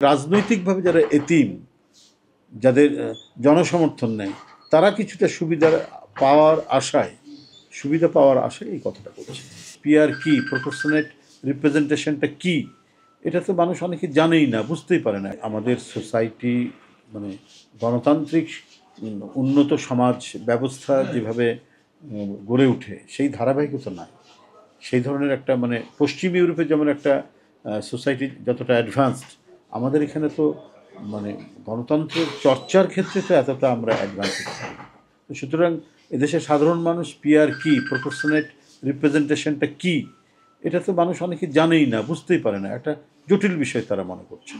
রাজনৈতিকভাবে যারা এতিম, যাদের জনসমর্থন নেই, তারা কিছুটা সুবিধা পাওয়ার আশায় এই কথাটা বলছে। পিআর কি, প্রপোর্শনেট রিপ্রেজেন্টেশনটা কি, এটা তো মানুষ অনেকে জানেই না, বুঝতেই পারে না। আমাদের সোসাইটি মানে গণতান্ত্রিক উন্নত সমাজ ব্যবস্থা যেভাবে গড়ে ওঠে সেই ধারাবাহিকতা নাই। সেই ধরনের একটা মানে পশ্চিম ইউরোপে যেমন একটা সোসাইটি যতটা অ্যাডভান্সড, আমাদের এখানে তো মানে গণতন্ত্রের চর্চার ক্ষেত্রে তো এতটা আমরা অ্যাডভান্স হতে পারি না। সুতরাং এদেশের সাধারণ মানুষ পিআর কি, প্রপোর্শনেট রিপ্রেজেন্টেশনটা কি, এটা তো মানুষ অনেকে জানেই না, বুঝতেই পারে না। একটা জটিল বিষয় তারা মনে করছে।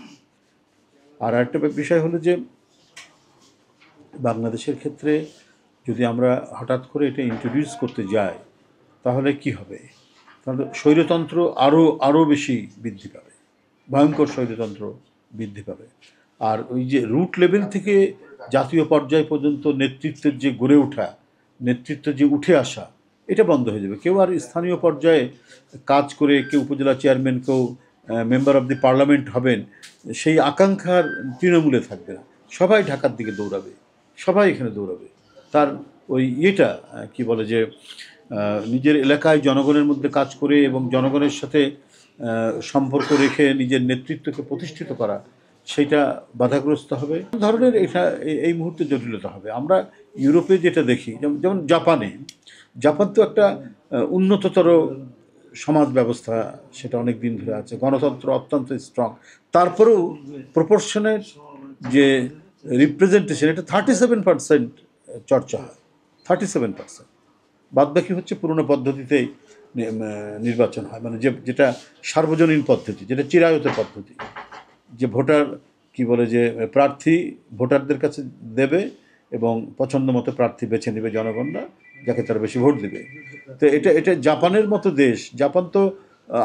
আর একটা বিষয় হলো যে বাংলাদেশের ক্ষেত্রে যদি আমরা হঠাৎ করে এটা ইন্ট্রোডিউস করতে যাই তাহলে কি হবে? তাহলে স্বৈরতন্ত্র আরও বেশি বৃদ্ধি পাবে, ভয়ঙ্কর স্বৈরতন্ত্র বৃদ্ধি পাবে। আর ওই যে রুট লেভেল থেকে জাতীয় পর্যায় পর্যন্ত নেতৃত্বের যে গড়ে ওঠা, নেতৃত্ব যে উঠে আসা, এটা বন্ধ হয়ে যাবে। কেউ আর স্থানীয় পর্যায়ে কাজ করে কেউ উপজেলা চেয়ারম্যান, কেউ মেম্বার অব দি পার্লামেন্ট হবেন, সেই আকাঙ্ক্ষার তৃণমূলে থাকবে না। সবাই ঢাকার দিকে দৌড়াবে, সবাই এখানে দৌড়াবে। তার ওই ইয়েটা কি বলে যে নিজের এলাকায় জনগণের মধ্যে কাজ করে এবং জনগণের সাথে সম্পর্ক রেখে নিজের নেতৃত্বকে প্রতিষ্ঠিত করা, সেইটা বাধাগ্রস্ত হবে। ধরনের এটা এই মুহূর্তে জটিলতা হবে। আমরা ইউরোপে যেটা দেখি, যেমন জাপান তো একটা উন্নততর সমাজ ব্যবস্থা, সেটা অনেক দিন ধরে আছে, গণতন্ত্র অত্যন্ত স্ট্রং। তারপরেও প্রপোর্শনের যে রিপ্রেজেন্টেশন, এটা 37% চর্চা হয়, 37%। বাদবাকি হচ্ছে পুরনো পদ্ধতিতেই নির্বাচন হয়, মানে যেটা সার্বজনীন পদ্ধতি, যেটা চিরায়ত পদ্ধতি, যে ভোটার কি বলে যে প্রার্থী ভোটারদের কাছে দেবে এবং পছন্দ মতো প্রার্থী বেছে নেবে জনগণরা, যাকে তারা বেশি ভোট দেবে। তো এটা জাপানের মতো দেশ। জাপান তো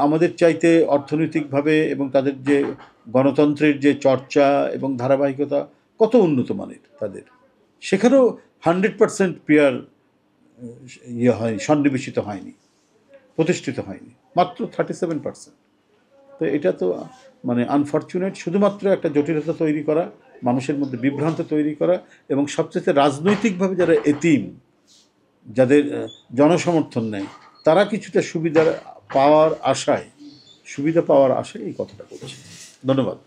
আমাদের চাইতে অর্থনৈতিকভাবে এবং তাদের যে গণতন্ত্রের যে চর্চা এবং ধারাবাহিকতা কত উন্নত মানের তাদের। সেখানেও 100% পিয়ার হয়, সন্নিবেশিত হয়নি, প্রতিষ্ঠিত হয়নি, মাত্র 37%। তো এটা তো মানে আনফর্চুনেট। শুধুমাত্র একটা জটিলতা তৈরি করা, মানুষের মধ্যে বিভ্রান্ত তৈরি করা, এবং সবচেয়ে রাজনৈতিকভাবে যারা এতিম, যাদের জনসমর্থন নেই, তারা কিছুটা সুবিধা পাওয়ার আশায় এই কথাটা বলছি। ধন্যবাদ।